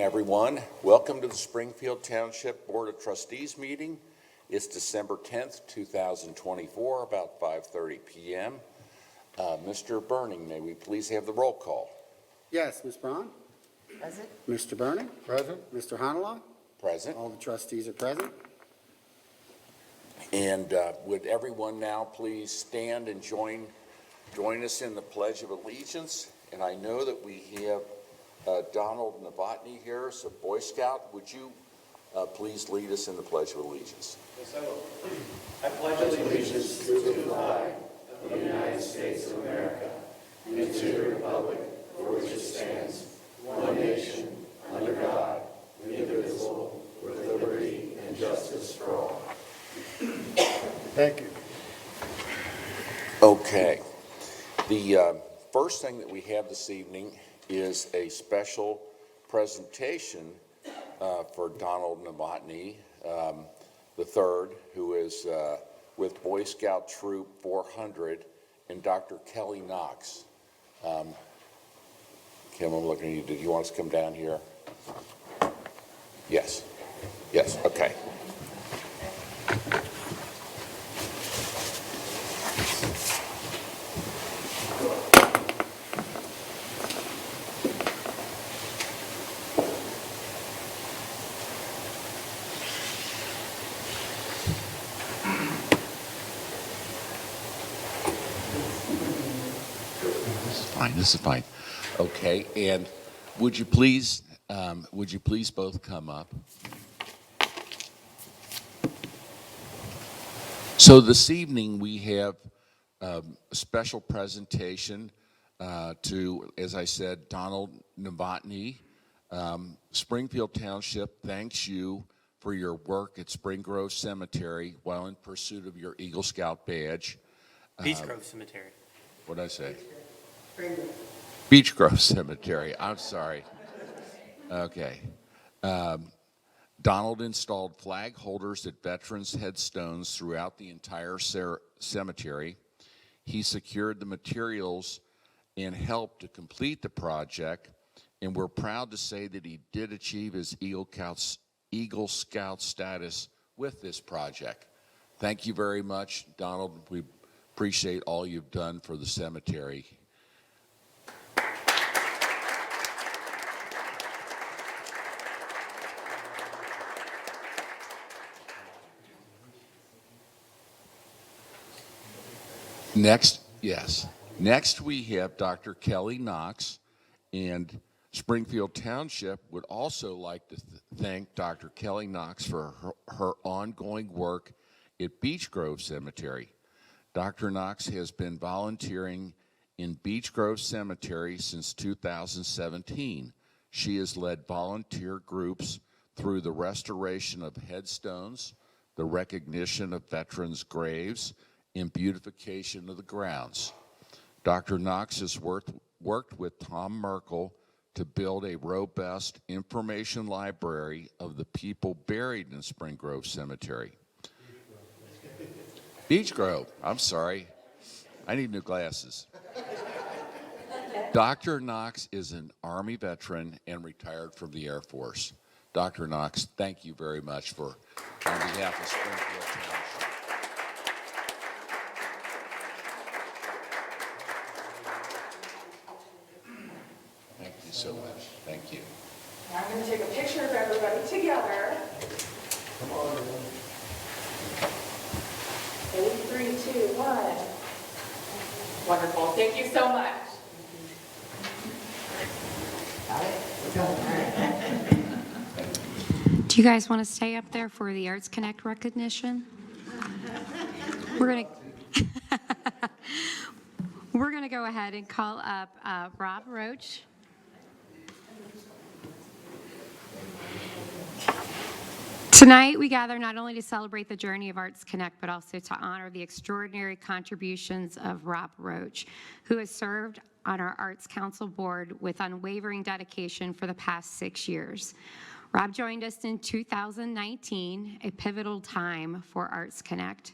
everyone. Welcome to the Springfield Township Board of Trustees meeting. It's December 10th, 2024, about 5:30 p.m. Mr. Burning, may we please have the roll call? Yes, Ms. Braun? Present. Mr. Burning? Present. Mr. Hanalong? Present. All the trustees are present. And would everyone now please stand and join us in the Pledge of Allegiance? And I know that we have Donald Novotny here, as a Boy Scout. Would you please lead us in the Pledge of Allegiance? Yes, I will. I pledge allegiance to the flag of the United States of America and to the republic for which it stands, one nation, under God, indivisible, with liberty and justice for all. Thank you. Okay. The first thing that we have this evening is a special presentation for Donald Novotny III, who is with Boy Scout Troop 400, and Dr. Kelly Knox. Kim, I'm looking at you. Did you want us to come down here? Yes. Yes, okay. This is fine. Okay, and would you please both come up? So this evening we have a special presentation to, as I said, Donald Novotny. Springfield Township thanks you for your work at Spring Grove Cemetery while in pursuit of your Eagle Scout badge. Beach Grove Cemetery. What did I say? Beach Grove Cemetery. I'm sorry. Okay. Donald installed flag holders at veterans' headstones throughout the entire cemetery. He secured the materials and helped to complete the project, and we're proud to say that he did achieve his Eagle Scout status with this project. Thank you very much, Donald. We appreciate all you've done for the cemetery. Next we have Dr. Kelly Knox, and Springfield Township would also like to thank Dr. Kelly Knox for her ongoing work at Beach Grove Cemetery. Dr. Knox has been volunteering in Beach Grove Cemetery since 2017. She has led volunteer groups through the restoration of headstones, the recognition of veterans' graves, and beautification of the grounds. Dr. Knox has worked with Tom Merkel to build a robust information library of the people buried in Spring Grove Cemetery. Beach Grove, I'm sorry. I need new glasses. Dr. Knox is an Army veteran and retired from the Air Force. Dr. Knox, thank you very much on behalf of Springfield Township. Thank you so much. Thank you. Now I'm going to take a picture of everybody together. Come on. 3, 2, 1. Wonderful. Thank you so much. Do you guys want to stay up there for the Arts Connect recognition? We're going to go ahead and call up Rob Roach. Tonight, we gather not only to celebrate the journey of Arts Connect, but also to honor the extraordinary contributions of Rob Roach, who has served on our Arts Council board with unwavering dedication for the past 6 years. Rob joined us in 2019, a pivotal time for Arts Connect.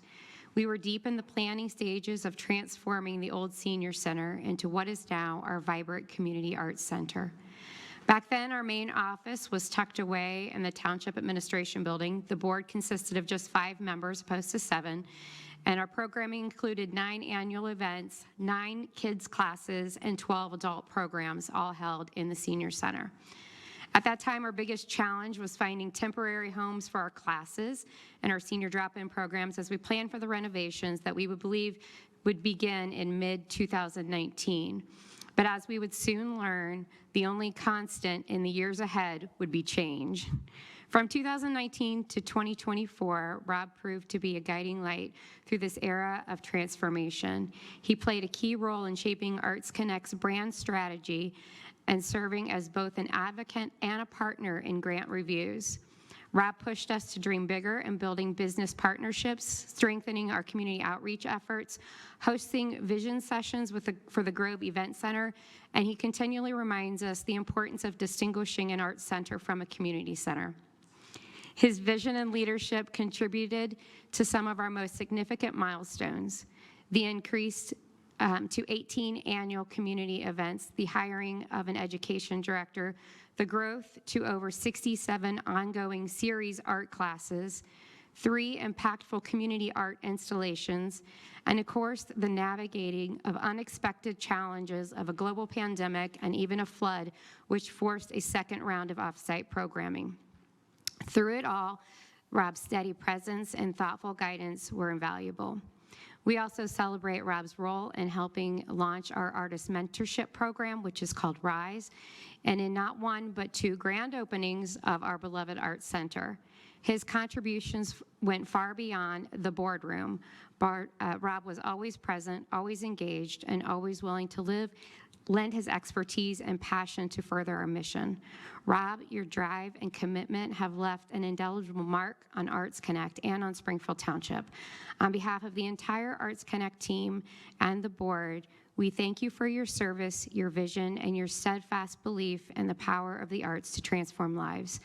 We were deep in the planning stages of transforming the old senior center into what is now our vibrant community arts center. Back then, our main office was tucked away in the Township Administration Building. The board consisted of just 5 members opposed to 7, and our programming included 9 annual events, 9 kids classes, and 12 adult programs, all held in the senior center. At that time, our biggest challenge was finding temporary homes for our classes and our senior drop-in programs as we planned for the renovations that we would believe would begin in mid-2019. But as we would soon learn, the only constant in the years ahead would be change. From 2019 to 2024, Rob proved to be a guiding light through this era of transformation. He played a key role in shaping Arts Connect's brand strategy and serving as both an advocate and a partner in grant reviews. Rob pushed us to dream bigger and building business partnerships, strengthening our community outreach efforts, hosting vision sessions for the Grove Event Center, and he continually reminds us the importance of distinguishing an arts center from a community center. His vision and leadership contributed to some of our most significant milestones: the increase to 18 annual community events, the hiring of an education director, the growth to over 67 ongoing series art classes, 3 impactful community art installations, and of course, the navigating of unexpected challenges of a global pandemic and even a flood, which forced a second round of off-site programming. Through it all, Rob's steady presence and thoughtful guidance were invaluable. We also celebrate Rob's role in helping launch our artist mentorship program, which is called RISE, and in not 1 but 2 grand openings of our beloved Arts Center. His contributions went far beyond the boardroom. Rob was always present, always engaged, and always willing to lend his expertise and passion to further our mission. Rob, your drive and commitment have left an indelible mark on Arts Connect and on Springfield Township. On behalf of the entire Arts Connect team and the board, we thank you for your service, your vision, and your steadfast belief in the power of the arts to transform lives.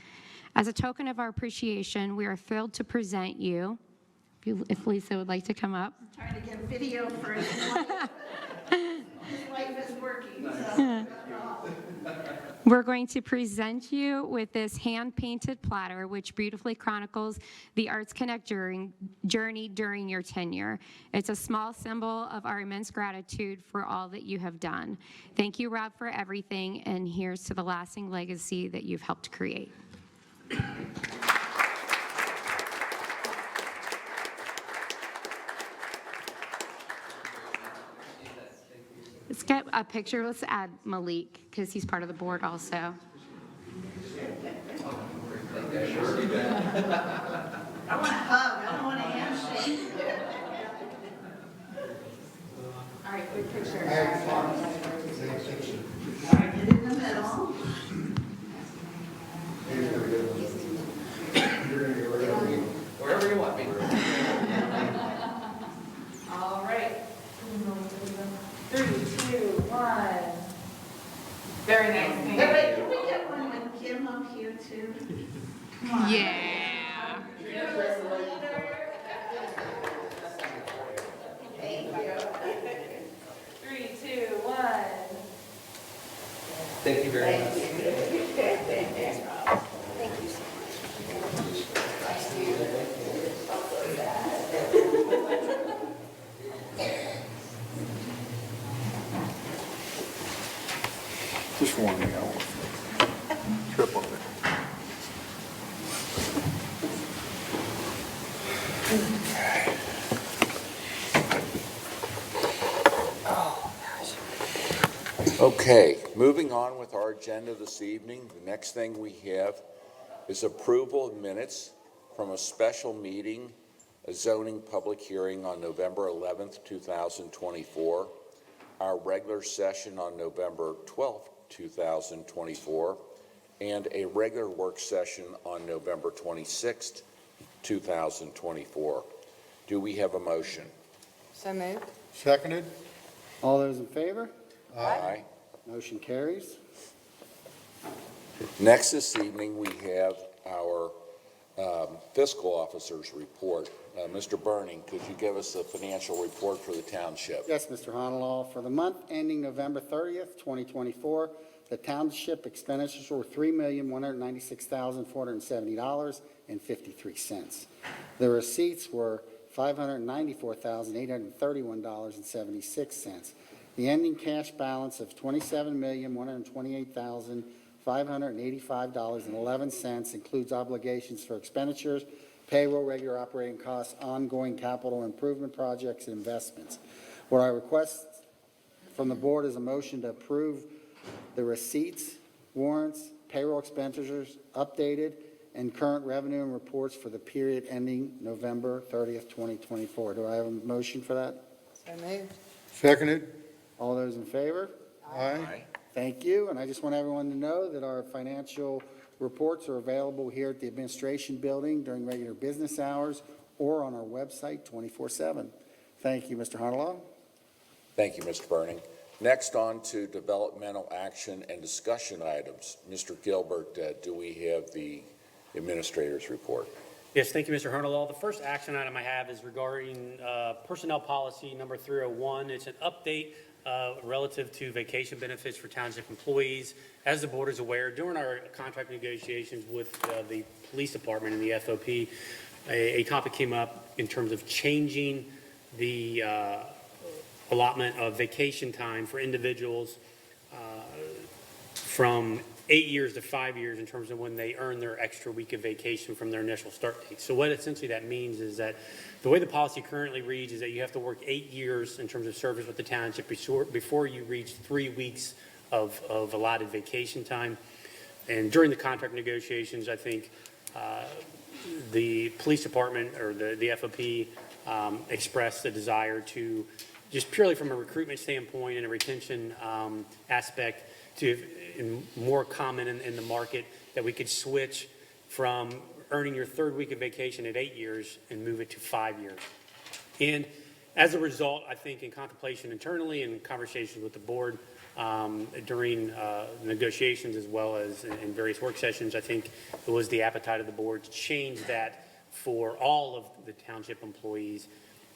As a token of our appreciation, we are thrilled to present you, if Lisa would like to come up. Trying to get video for his life. His life is working, so. We're going to present you with this hand-painted platter, which beautifully chronicles the Arts Connect journey during your tenure. It's a small symbol of our immense gratitude for all that you have done. Thank you, Rob, for everything, and here's to the lasting legacy that you've helped create. Let's get a picture. Let's add Malik, because he's part of the board also. I want a hug, I don't want a handshake. All right, quick picture. Get in the middle. Wherever you want me. All right. 3, 2, 1. Very nice. Thank Hey, you. wait, can we get one with Kim up here too? Come on. Yeah. Thank you. 3, 2, 1. Thank you very much. Just warning you, I won't trip on it. Okay, moving on with our agenda this evening, the next thing we have is approval of minutes from a special meeting, a zoning public hearing on November 11th, 2024, our regular session on November 12th, 2024, and a regular work session on November 26th, 2024. Do we have a motion? So moved. Seconded? All those in favor? Aye. Motion carries. Next this evening, we have our fiscal officer's report. Mr. Burning, could you give us a financial report for the township? Yes, Mr. Honolaw. For the month ending November 30th, 2024, the township expenditures were $3,196,470.53. The receipts were $594,831.76. The ending cash balance of $27,128,585.11 includes obligations for expenditures, payroll, regular operating costs, ongoing capital improvement projects, and investments. What I request from the board is a motion to approve the receipts, warrants, payroll expenditures, updated and current revenue and reports for the period ending November 30th, 2024. Do I have a motion for that? So moved. Seconded. All those in favor? Aye. Thank you, and I just want everyone to know that our financial reports are available here at the administration building during regular business hours or on our website 24/7. Thank you, Mr. Honolaw. Thank you, Mr. Burning. Next on to developmental action and discussion items. Mr. Gilbert, do we have the administrator's report? Yes, thank you, Mr. Hernalaw. The first action item I have is regarding personnel policy number 301. It's an update relative to vacation benefits for township employees. As the board is aware, during our contract negotiations with the police department and the FOP, a topic came up in terms of changing the allotment of vacation time for individuals from 8 years to 5 years in terms of when they earn their extra week of vacation from their initial start date. So what essentially that means is that the way the policy currently reads is that you have to work 8 years in terms of service with the township before you reach 3 weeks of allotted vacation time. And during the contract negotiations, I think the police department or the FOP expressed the desire to, just purely from a recruitment standpoint and a retention aspect, to more common in the market, that we could switch from earning your third week of vacation at 8 years and move it to 5 years. And as a result, I think in contemplation internally and conversations with the board during negotiations as well as in various work sessions, I think it was the appetite of the board to change that for all of the township employees,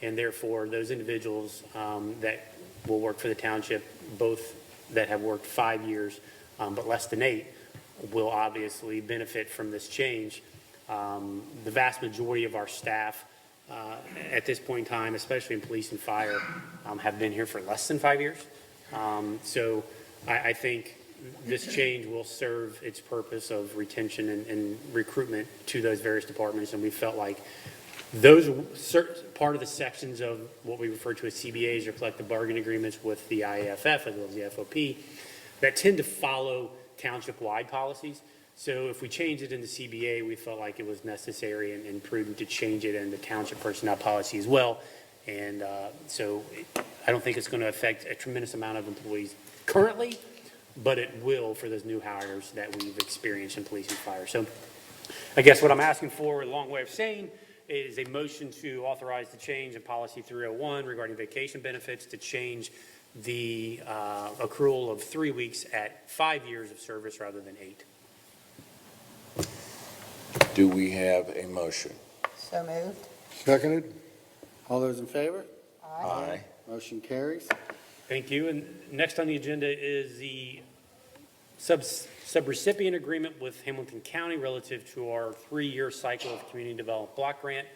and therefore those individuals that will work for the township, both that have worked 5 years but less than 8, will obviously benefit from this change. The vast majority of our staff at this point in time, especially in police and fire, have been here for less than 5 years. So I think this change will serve its purpose of retention and recruitment to those various departments, and we felt like those part of the sections of what we refer to as CBAs or collective bargaining agreements with the IAFF as well as the FOP that tend to follow township-wide policies. So if we change it in the CBA, we felt like it was necessary and prudent to change it in the township personnel policy as well. And so I don't think it's going to affect a tremendous amount of employees currently, but it will for those new hires that we've experienced in police and fire. So I guess what I'm asking for, a long way of saying, is a motion to authorize the change in policy 301 regarding vacation benefits to change the accrual of 3 weeks at 5 years of service rather than 8. Do we have a motion? So moved. Seconded. All those in favor? Aye. Motion carries. Thank you. And next on the agenda is the subrecipient agreement with Hamilton County relative to our 3-year cycle of community development block grant.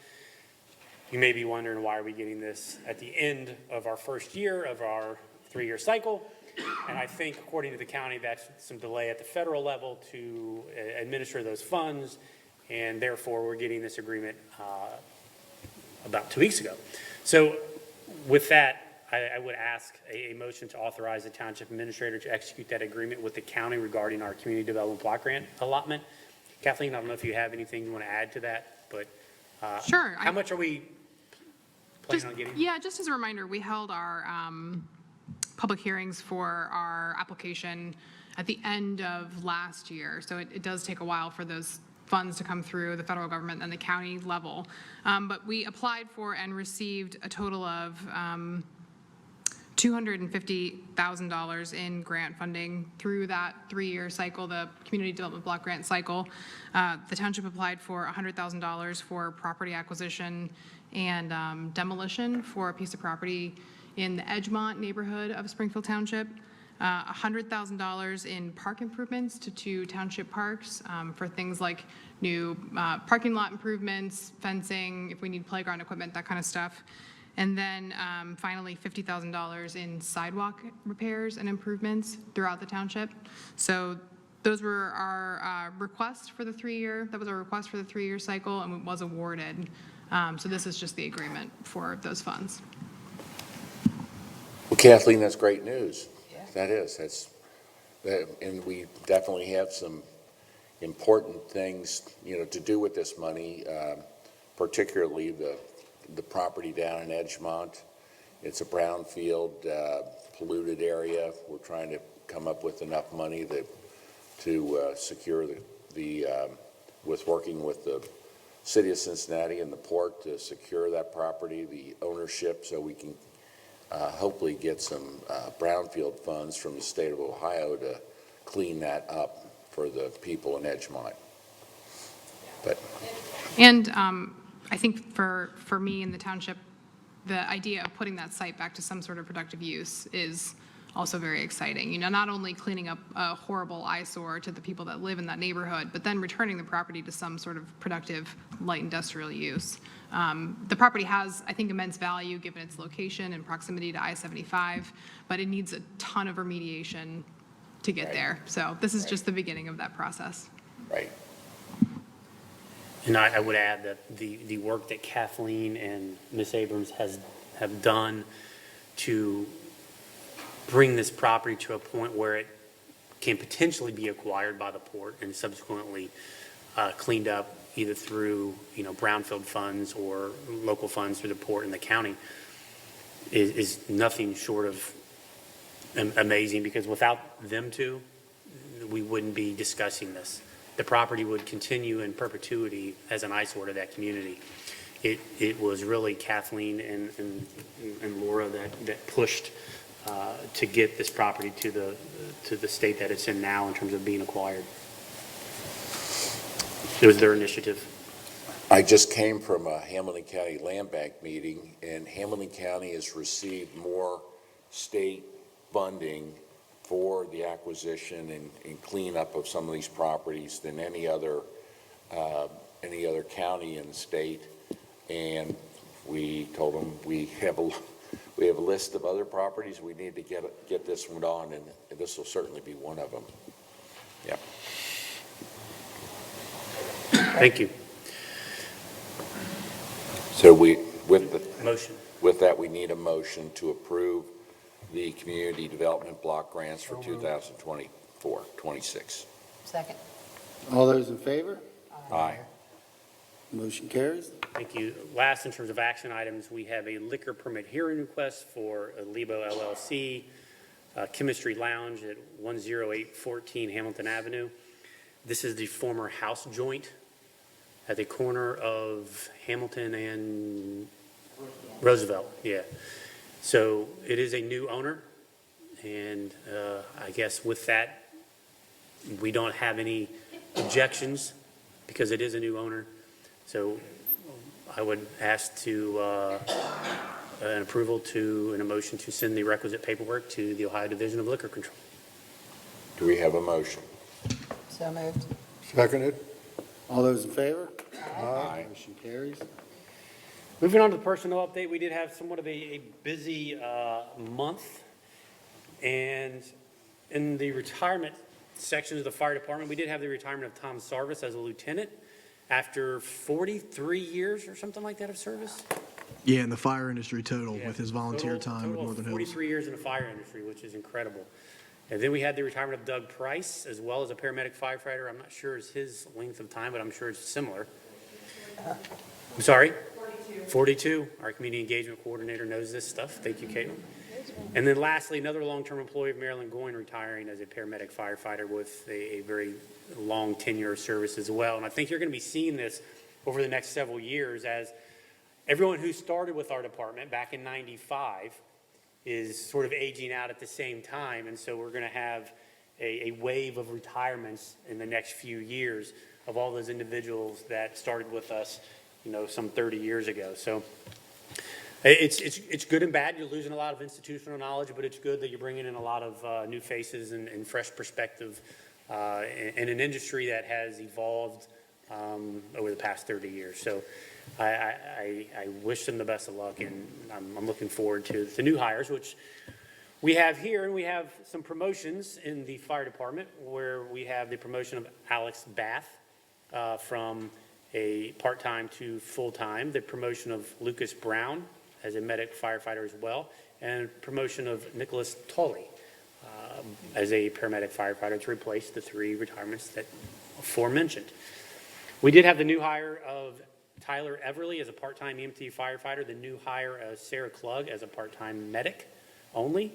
You may be wondering, why are we getting this at the end of our first year of our 3-year cycle? And I think, according to the county, that's some delay at the federal level to administer those funds, and therefore we're getting this agreement about 2 weeks ago. So with that, I would ask a motion to authorize the township administrator to execute that agreement with the county regarding our community development block grant allotment. Kathleen, I don't know if you have anything you want to add to that, but Sure. how much are we planning on getting? Yeah, just as a reminder, we held our public hearings for our application at the end of last year. So it does take a while for those funds to come through the federal government and the county level. But we applied for and received a total of $250,000 in grant funding through that 3-year cycle, the Community Development Block Grant cycle. The township applied for $100,000 for property acquisition and demolition for a piece of property in the Edgemont neighborhood of Springfield Township. $100,000 in park improvements to 2 township parks for things like new parking lot improvements, fencing, if we need playground equipment, that kind of stuff. And then finally, $50,000 in sidewalk repairs and improvements throughout the township. So those were our request for the 3-year, that was our request for the 3-year cycle, and it was awarded. So this is just the agreement for those funds. Well, Kathleen, that's great news. That is. And we definitely have some important things, to do with this money, particularly the property down in Edgemont. It's a brownfield, polluted area. We're trying to come up with enough money to secure with working with the city of Cincinnati and the port to secure that property, the ownership, so we can hopefully get some brownfield funds from the state of Ohio to clean that up for the people in Edgemont. And I think for me in the township, the idea of putting that site back to some sort of productive use is also very exciting. Not only cleaning up a horrible eyesore to the people that live in that neighborhood, but then returning the property to some sort of productive light industrial use. The property has, I think, immense value given its location and proximity to I-75, but it needs a ton of remediation to get there. So this is just the beginning of that process. Right. And I would add that the work that Kathleen and Ms. Abrams have done to bring this property to a point where it can potentially be acquired by the port and subsequently cleaned up either through brownfield funds or local funds through the port and the county is nothing short of amazing, because without them two, we wouldn't be discussing this. The property would continue in perpetuity as an eyesore to that community. It was really Kathleen and Laura that pushed to get this property to the state that it's in now in terms of being acquired. It was their initiative. I just came from a Hamilton County Land Bank meeting, and Hamilton County has received more state funding for the acquisition and cleanup of some of these properties than any other county in the state. And we told them we have a list of other properties we need to get this one on, and this will certainly be one of them. Yeah. Thank you. So with that, we need a motion to approve the Community Development Block Grants for 2024-26. Second. All those in favor? Aye. Motion carries. Thank you. Last, in terms of action items, we have a liquor permit hearing request for Lebo LLC, Chemistry Lounge at 10814 Hamilton Avenue. This is the former house joint at the corner of Hamilton and Roosevelt. Yeah. So it is a new owner, and I guess with that, we don't have any objections because it is a new owner. So I would ask an approval and a motion to send the requisite paperwork to the Ohio Division of Liquor Control. Do we have a motion? So moved. Seconded. All those in favor? Aye. Motion carries. Moving on to the personnel update, we did have somewhat of a busy month. And in the retirement sections of the fire department, we did have the retirement of Tom Sarvis as a lieutenant after 43 years or something like that of service. Yeah, in the fire industry total, Yeah, with his volunteer time with total of Northern Hills. 43 years in the fire industry, which is incredible. And then we had the retirement of Doug Price, as well as a paramedic firefighter. I'm not sure is his length of time, but I'm sure it's similar. I'm sorry? 42. Our community engagement coordinator knows this stuff. Thank you, Caitlin. And then lastly, another long-term employee of Marilyn Goyne retiring as a paramedic firefighter with a very long tenure of service as well. And I think you're going to be seeing this over the next several years as everyone who started with our department back in '95 is sort of aging out at the same time, and so we're going to have a wave of retirements in the next few years of all those individuals that started with us, some 30 years ago. So it's good and bad. You're losing a lot of institutional knowledge, but it's good that you're bringing in a lot of new faces and fresh perspective in an industry that has evolved over the past 30 years. So I wish them the best of luck, and I'm looking forward to the new hires, which we have here, and we have some promotions in the fire department, where we have the promotion of Alex Bath from a part-time to full-time, the promotion of Lucas Brown as a medic firefighter as well, and promotion of Nicholas Tully as a paramedic firefighter to replace the 3 retirements that aforementioned. We did have the new hire of Tyler Everly as a part-time EMT firefighter, the new hire of Sarah Klug as a part-time medic only,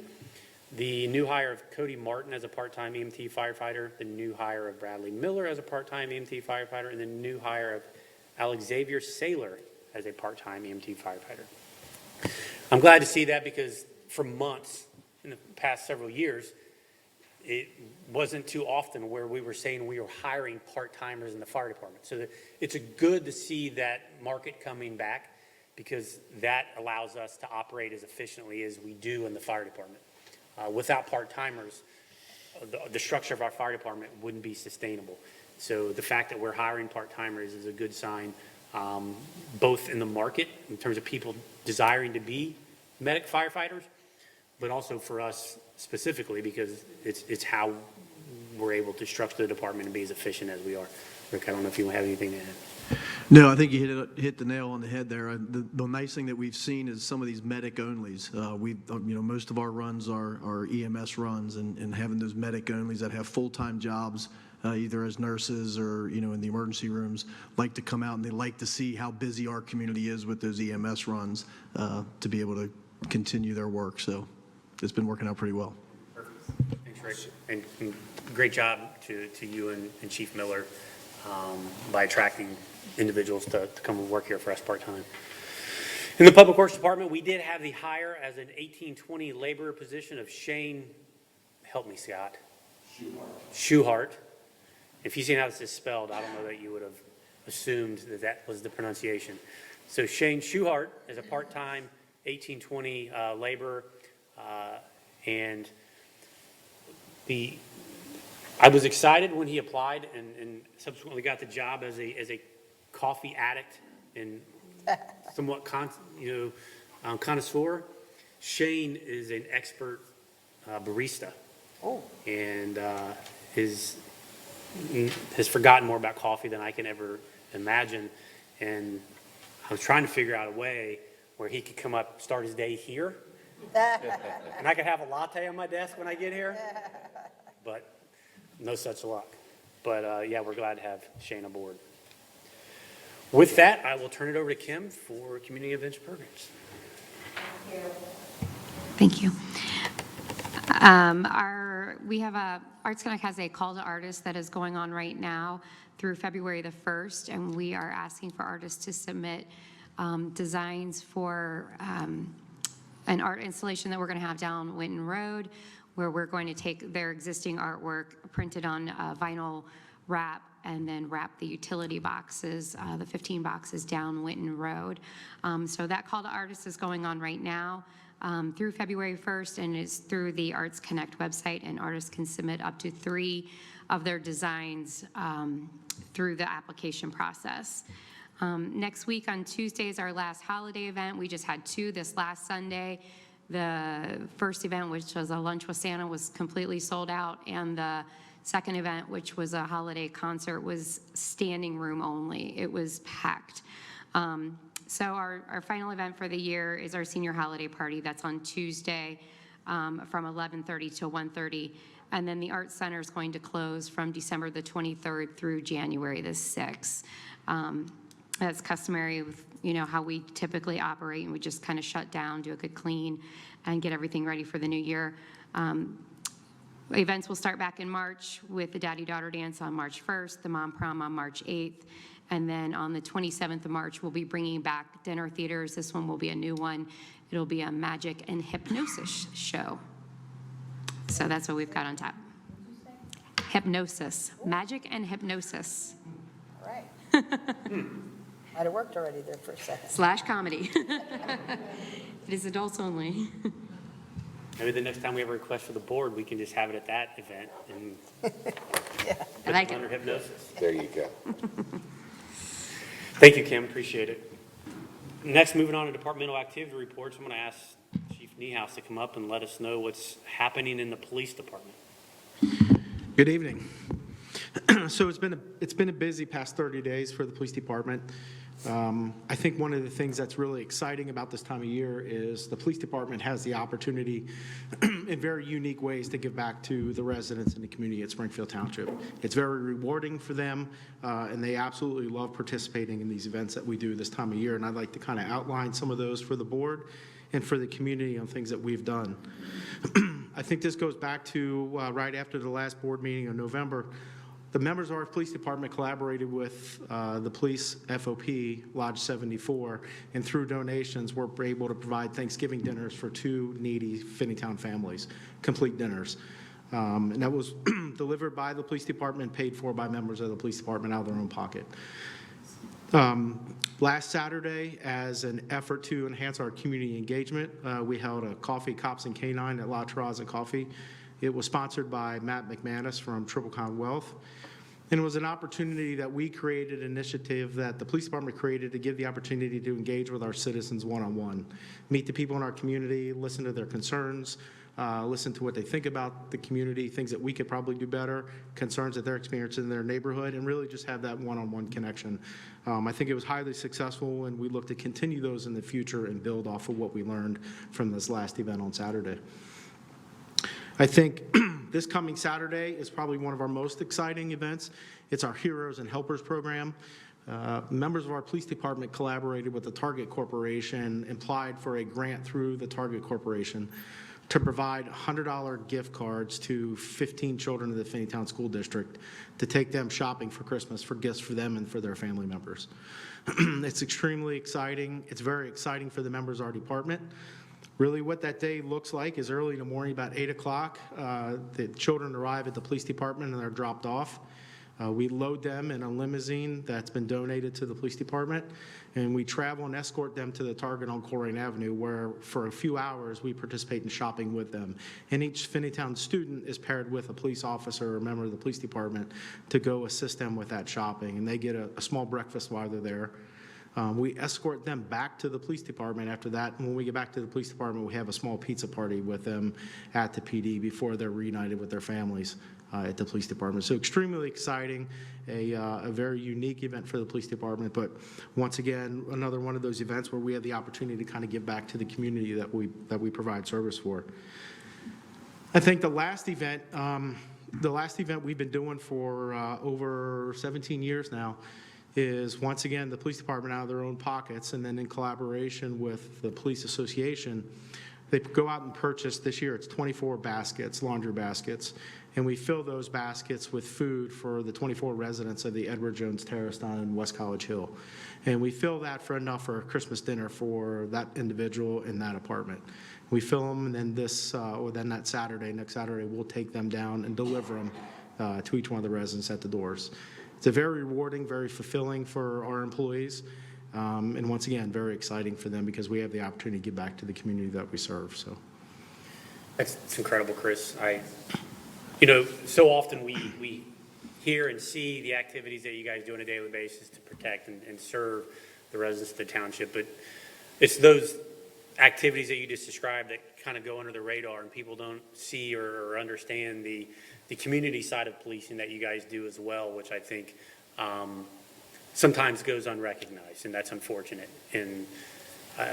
the new hire of Cody Martin as a part-time EMT firefighter, the new hire of Bradley Miller as a part-time EMT firefighter, and the new hire of Alexavier Saylor as a part-time EMT firefighter. I'm glad to see that, because for months in the past several years, it wasn't too often where we were saying we were hiring part-timers in the fire department. So it's good to see that market coming back, because that allows us to operate as efficiently as we do in the fire department. Without part-timers, the structure of our fire department wouldn't be sustainable. So the fact that we're hiring part-timers is a good sign, both in the market in terms of people desiring to be medic firefighters, but also for us specifically, because it's how we're able to structure the department and be as efficient as we are. Rick, I don't know if you have anything to add. No, I think you hit the nail on the head there. The nice thing that we've seen is some of these medic onlys. Most of our runs are EMS runs, and having those medic onlys that have full-time jobs, either as nurses or in the emergency rooms, like to come out, and they like to see how busy our community is with those EMS runs to be able to continue their work. So it's been working out pretty well. Perfect. Thanks, Rick. And great job to you and Chief Miller by attracting individuals to come and work here for us part-time. In the Public Works Department, we did have the hire as an 1820 laborer position of Shane, help me, Scott. Schuhart. If you seen how this is spelled, I don't know that you would have assumed that was the pronunciation. So Shane Schuhart is a part-time 1820 laborer, and I was excited when he applied and subsequently got the job as a coffee addict and somewhat connoisseur. Shane is an expert barista, and has forgotten more about coffee than I can ever imagine. And I was trying to figure out a way where he could come up, start his day here, and I could have a latte on my desk when I get here, but no such luck. But yeah, we're glad to have Shane aboard. With that, I will turn it over to Kim for community events and programs. Thank you. We have Arts Connect has a call to artists that is going on right now through February the 1st, and we are asking for artists to submit designs for an art installation that we're going to have down Winton Road, where we're going to take their existing artwork printed on vinyl wrap and then wrap the utility boxes, the 15 boxes down Winton Road. So that call to artists is going on right now through February 1st, and it's through the Arts Connect website, and artists can submit up to 3 of their designs through the application process. Next week on Tuesday is our last holiday event. We just had 2 this last Sunday. The first event, which was a lunch with Santa, was completely sold out, and the second event, which was a holiday concert, was standing room only. It was packed. So our final event for the year is our senior holiday party. That's on Tuesday from 11:30 to 1:30. And then the Arts Center is going to close from December the 23rd through January the 6th. That's customary with, how we typically operate, and we just kind of shut down, do a good clean, and get everything ready for the new year. Events will start back in March with the Daddy-Daughter Dance on March 1st, the Mom Prom on March 8th, and then on the 27th of March, we'll be bringing back dinner theaters. This one will be a new one. It'll be a magic and hypnosis show. So that's what we've got on tap. Hypnosis, magic and hypnosis All right. Might have worked already there for a second. / comedy. It is adults only. Maybe the next time we have a request for the board, we can just have it at that event and I like under it. hypnosis. There you go. Thank you, Kim, appreciate it. Next, moving on to departmental activity reports, I'm going to ask Chief Niehaus to come up and let us know what's happening in the police department. Good evening. So it's been a busy past 30 days for the police department. I think one of the things that's really exciting about this time of year is the police department has the opportunity in very unique ways to give back to the residents and the community at Springfield Township. It's very rewarding for them, and they absolutely love participating in these events that we do this time of year. And I'd like to kind of outline some of those for the board and for the community on things that we've done. I think this goes back to right after the last board meeting in November. The members of our police department collaborated with the police FOP, Lodge 74, and through donations, we're able to provide Thanksgiving dinners for 2 needy Finneytown families, complete dinners. And that was delivered by the police department, paid for by members of the police department out of their own pocket. Last Saturday, as an effort to enhance our community engagement, we held a Coffee, Cops, and Canine at La Terraza Coffee. It was sponsored by Matt McManus from Triplecon Wealth. And it was an opportunity that we created, an initiative that the police department created to give the opportunity to engage with our citizens one-on-one, meet the people in our community, listen to their concerns, listen to what they think about the community, things that we could probably do better, concerns that they're experiencing in their neighborhood, and really just have that one-on-one connection. I think it was highly successful, and we look to continue those in the future and build off of what we learned from this last event on Saturday. I think this coming Saturday is probably one of our most exciting events. It's our Heroes and Helpers program. Members of our police department collaborated with the Target Corporation and applied for a grant through the Target Corporation to provide $100 gift cards to 15 children of the Finneytown School District to take them shopping for Christmas for gifts for them and for their family members. It's extremely exciting. It's very exciting for the members of our department. Really what that day looks like is early in the morning, about 8 o'clock, the children arrive at the police department and they're dropped off. We load them in a limousine that's been donated to the police department, and we travel and escort them to the Target on Coleraine Avenue, where for a few hours we participate in shopping with them. And each Finneytown student is paired with a police officer or a member of the police department to go assist them with that shopping, and they get a small breakfast while they're there. We escort them back to the police department after that. And when we get back to the police department, we have a small pizza party with them at the PD before they're reunited with their families at the police department. So extremely exciting, a very unique event for the police department. But once again, another one of those events where we have the opportunity to kind of give back to the community that we provide service for. I think the last event we've been doing for over 17 years now is, once again, the police department out of their own pockets, and then in collaboration with the police association, they go out and purchase, this year it's 24 baskets, laundry baskets, and we fill those baskets with food for the 24 residents of the Edward Jones Terrace down in West College Hill. And we fill that for enough for a Christmas dinner for that individual in that apartment. We fill them, and then next Saturday, we'll take them down and deliver them to each one of the residents at the doors. It's a very rewarding, very fulfilling for our employees, and once again, very exciting for them because we have the opportunity to give back to the community that we serve. So, It's incredible, Chris. So often we hear and see the activities that you guys do on a daily basis to protect and serve the residents of the township, but it's those activities that you just described that kind of go under the radar and people don't see or understand the community side of policing that you guys do as well, which I think sometimes goes unrecognized, and that's unfortunate. And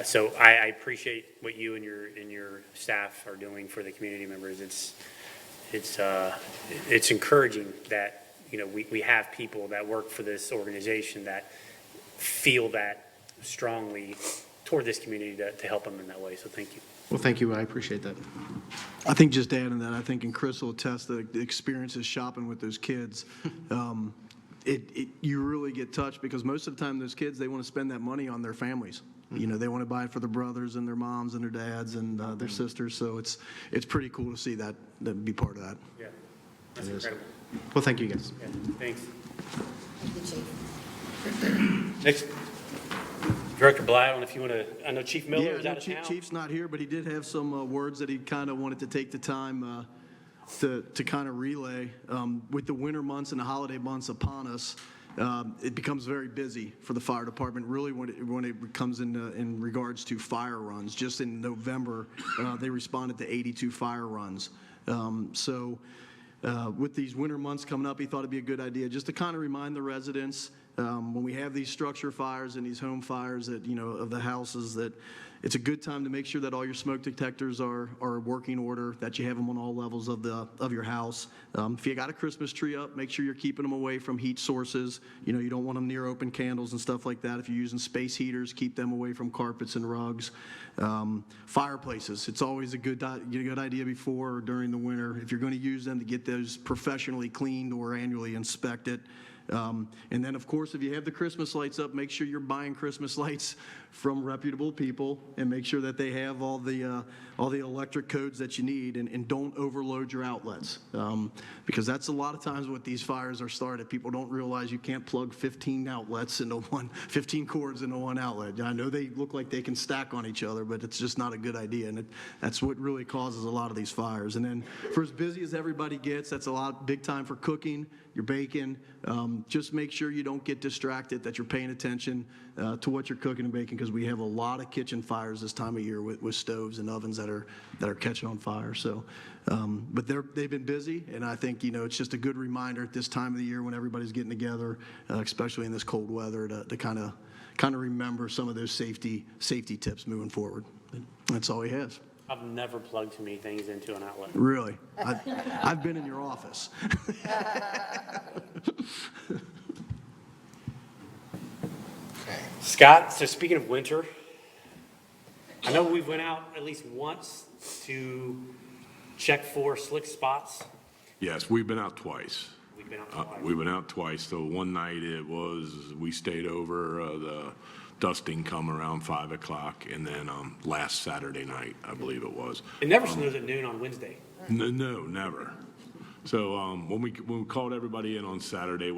so I appreciate what you and your staff are doing for the community members. It's encouraging that we have people that work for this organization that feel that strongly toward this community to help them in that way. So thank you. Well, thank you. I appreciate that. I think just adding that, I think, and Chris will attest, the experiences shopping with those kids, you really get touched because most of the time those kids, they want to spend that money on their families. You know, they want to buy it for their brothers and their moms and their dads and their sisters. So it's pretty cool to see that be part of that. Yeah, that's incredible. Well, thank you, guys. Yeah, thanks. Thank you, Chief. Next, Director Bly, I don't know if you want to, I know Chief Miller Yeah, is out of town. Chief's not here, but he did have some words that he kind of wanted to take the time to kind of relay. With the winter months and the holiday months upon us, it becomes very busy for the fire department, really when it comes in regards to fire runs. Just in November, they responded to 82 fire runs. With these winter months coming up, he thought it'd be a good idea just to kind of remind the residents when we have these structure fires and these home fires that, you know, of the houses, that it's a good time to make sure that all your smoke detectors are working order, that you have them on all levels of your house. If you got a Christmas tree up, make sure you're keeping them away from heat sources. You know, you don't want them near open candles and stuff like that. If you're using space heaters, keep them away from carpets and rugs. Fireplaces, it's always a good idea before or during the winter, if you're going to use them, to get those professionally cleaned or annually inspected. And then, of course, if you have the Christmas lights up, make sure you're buying Christmas lights from reputable people and make sure that they have all the electric codes that you need, and don't overload your outlets. Because that's a lot of times what these fires are started. People don't realize you can't plug 15 outlets into 15 cords into one outlet. I know they look like they can stack on each other, but it's just not a good idea. And that's what really causes a lot of these fires. And then for as busy as everybody gets, that's big time for cooking, you're baking. Just make sure you don't get distracted, that you're paying attention to what you're cooking and baking, because we have a lot of kitchen fires this time of year with stoves and ovens that are catching on fire. So, but they've been busy, and I think, you know, it's just a good reminder at this time of the year when everybody's getting together, especially in this cold weather, to kind of remember some of those safety tips moving forward. That's all he has. I've never plugged too many things into an outlet. Really? I've been in your office. Scott, so speaking of winter, I know we went out at least once to check for slick spots. Yes, we've been out twice. We've been out twice. We went out twice. So one night we stayed over, the dusting come around 5 o'clock, and then last Saturday night, I believe it was. It never snows at noon on Wednesday. No, never. So when we called everybody in on Saturday,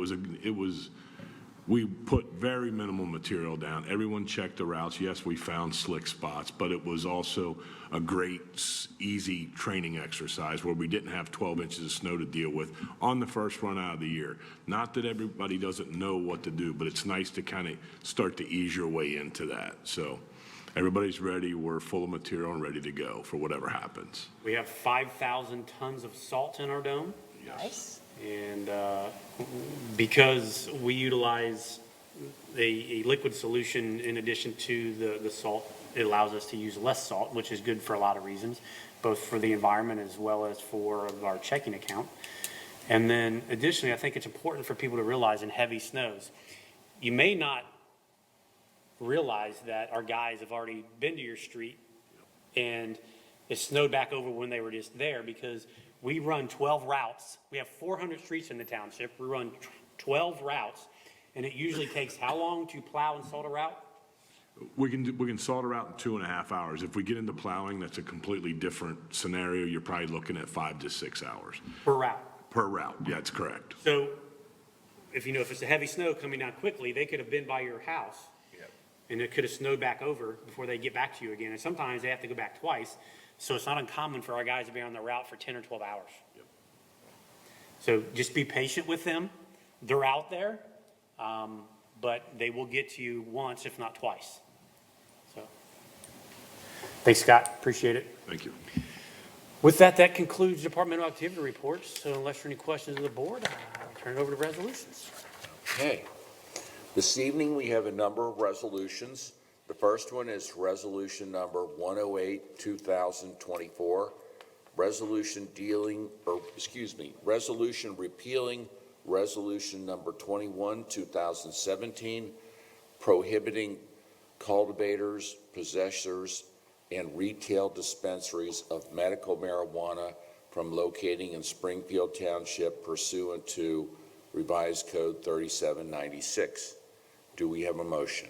we put very minimal material down. Everyone checked the routes. Yes, we found slick spots, but it was also a great, easy training exercise where we didn't have 12 inches of snow to deal with on the first run out of the year. Not that everybody doesn't know what to do, but it's nice to kind of start to ease your way into that. So everybody's ready. We're full of material and ready to go for whatever happens. We have 5,000 tons of salt in our dome. Nice. And because we utilize a liquid solution in addition to the salt, it allows us to use less salt, which is good for a lot of reasons, both for the environment as well as for our checking account. And then additionally, I think it's important for people to realize in heavy snows, you may not realize that our guys have already been to your street and it snowed back over when they were just there, because we run 12 routes. We have 400 streets in the township. We run 12 routes, and it usually takes how long to plow and salt a route? We can salt a route in 2.5 hours. If we get into plowing, that's a completely different scenario. You're probably looking at 5 to 6 hours. Per route. Per route, yeah, that's correct. So if it's a heavy snow coming down quickly, they could have been by your house, and it could have snowed back over before they get back to you again. And sometimes they have to go back twice. So it's not uncommon for our guys to be on the route for 10 or 12 hours. Yep. So just be patient with them. They're out there, but they will get to you once, if not twice. So thanks, Scott. Appreciate it. Thank you. With that, that concludes departmental activity reports. So unless there are any questions of the board, I'll turn it over to resolutions. Okay. This evening, we have a number of resolutions. The first one is resolution number 108, 2024, resolution repealing resolution number 21, 2017, prohibiting cultivators, possessors, and retail dispensaries of medical marijuana from locating in Springfield Township pursuant to Revised Code 3796. Do we have a motion?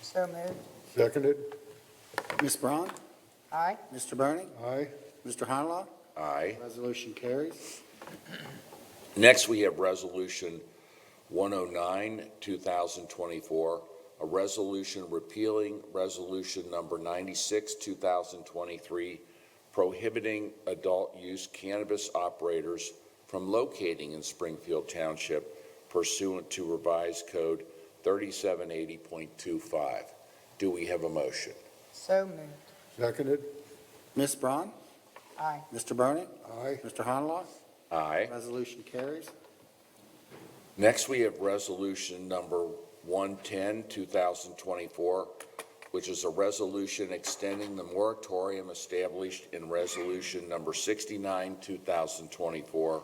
So moved. Seconded. Ms. Braun? Aye. Mr. Burning? Aye. Mr. Honlaw? Aye. Resolution carries. Next, we have Resolution 109, 2024, a resolution repealing Resolution Number 96, 2023, prohibiting adult-use cannabis operators from locating in Springfield Township pursuant to Revised Code 3780.25. Do we have a motion? So moved. Seconded. Ms. Braun? Aye. Mr. Burning? Aye. Mr. Honlaw? Aye. Resolution carries. Next, we have Resolution Number 110, 2024, which is a resolution extending the moratorium established in Resolution Number 69, 2024,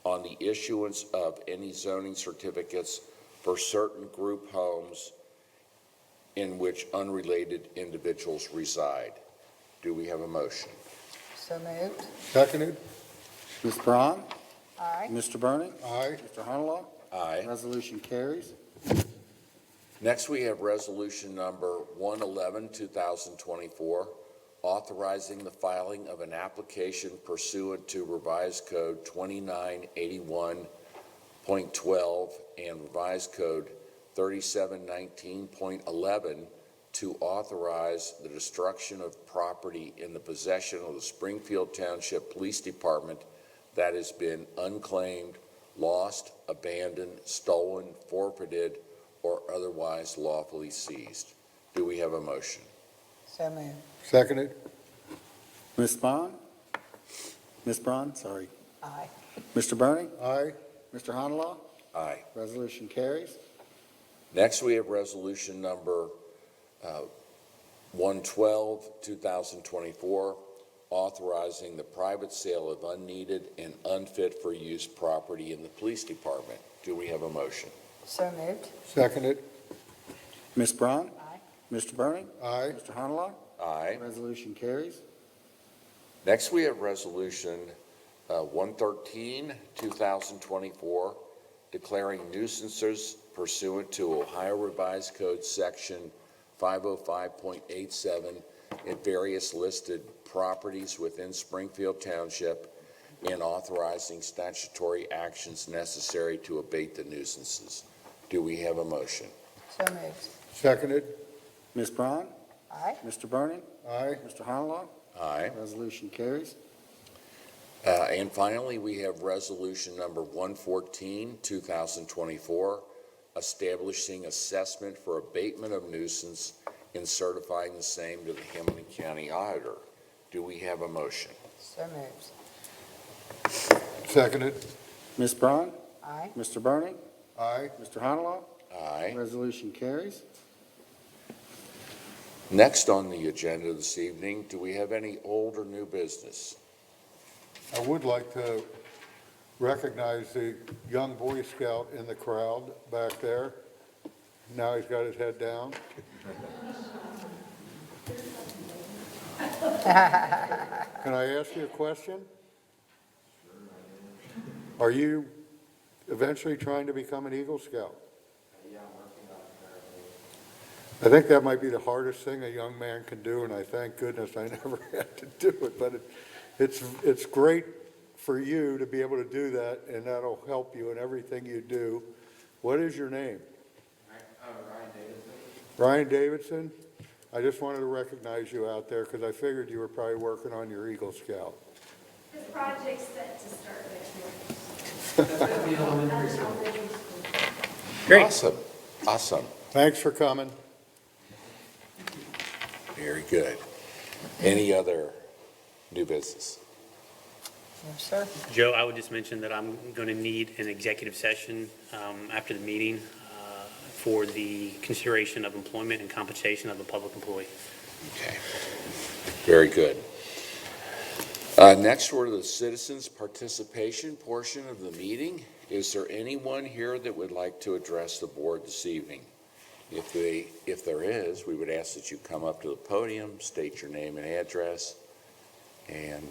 on the issuance of any zoning certificates for certain group homes in which unrelated individuals reside. Do we have a motion? So moved. Seconded. Ms. Braun? Aye. Mr. Burning? Aye. Mr. Honlaw? Aye. Resolution carries. Next, we have Resolution Number 111, 2024, authorizing the filing of an application pursuant to Revised Code 2981.12 and Revised Code 3719.11 to authorize the destruction of property in the possession of the Springfield Township Police Department that has been unclaimed, lost, abandoned, stolen, forfeited, or otherwise lawfully seized. Do we have a motion? So moved. Seconded. Ms. Braun? Ms. Braun, sorry. Aye. Mr. Burning? Aye. Mr. Honlaw? Aye. Resolution carries. Next, we have Resolution Number 112, 2024, authorizing the private sale of unneeded and unfit for use property in the police department. Do we have a motion? So moved. Seconded. Ms. Braun? Aye. Mr. Burning? Aye. Mr. Honlaw? Aye. Resolution carries. Next, we have Resolution 113, 2024, declaring nuisances pursuant to Ohio Revised Code Section 505.87 in various listed properties within Springfield Township and authorizing statutory actions necessary to abate the nuisances. Do we have a motion? So moved. Seconded. Ms. Braun? Aye. Mr. Burning? Aye. Mr. Honlaw? Aye. Resolution carries. And finally, we have Resolution Number 114, 2024, establishing assessment for abatement of nuisance and certifying the same to the Hamilton County Auditor. Do we have a motion? So moved. Seconded. Ms. Braun? Aye. Mr. Burning? Aye. Mr. Honlaw? Aye. Resolution carries. Next on the agenda this evening, do we have any old or new business? I would like to recognize the young Boy Scout in the crowd back there. Now he's got his head down. Can I ask you a question? Are you eventually trying to become an Eagle Scout? Yeah, I'm working on it. I think that might be the hardest thing a young man can do, and I thank goodness I never had to do it. But it's great for you to be able to do that, and that'll help you in everything you do. What is your name? Ryan Davidson. Ryan Davidson? I just wanted to recognize you out there because I figured you were probably working on your Eagle Scout. This project's set to start next year. Great. Awesome. Awesome. Thanks for coming. Very good. Any other new business? No, sir. Joe, I would just mention that I'm going to need an executive session after the meeting for the consideration of employment and compensation of a public employee. Okay. Very good. Next, we're to the citizens' participation portion of the meeting. Is there anyone here that would like to address the board this evening? If there is, we would ask that you come up to the podium, state your name and address, and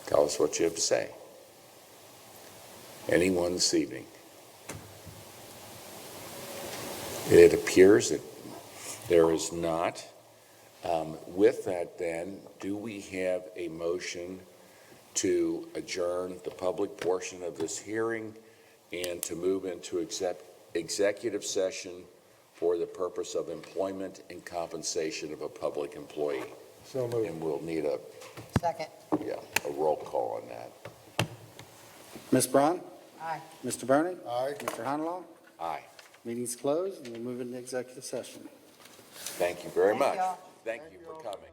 tell us what you have to say. Anyone this evening? It appears that there is not. With that, then, do we have a motion to adjourn the public portion of this hearing and to move into executive session for the purpose of employment and compensation of a public employee? So moved. And we'll need a Second. roll call on that. Ms. Braun? Aye. Mr. Bernie? Aye. Mr. Honalaw? Aye. Meeting's closed, and we'll move into executive session. Thank you very Thank much. y'all. Thank you for coming.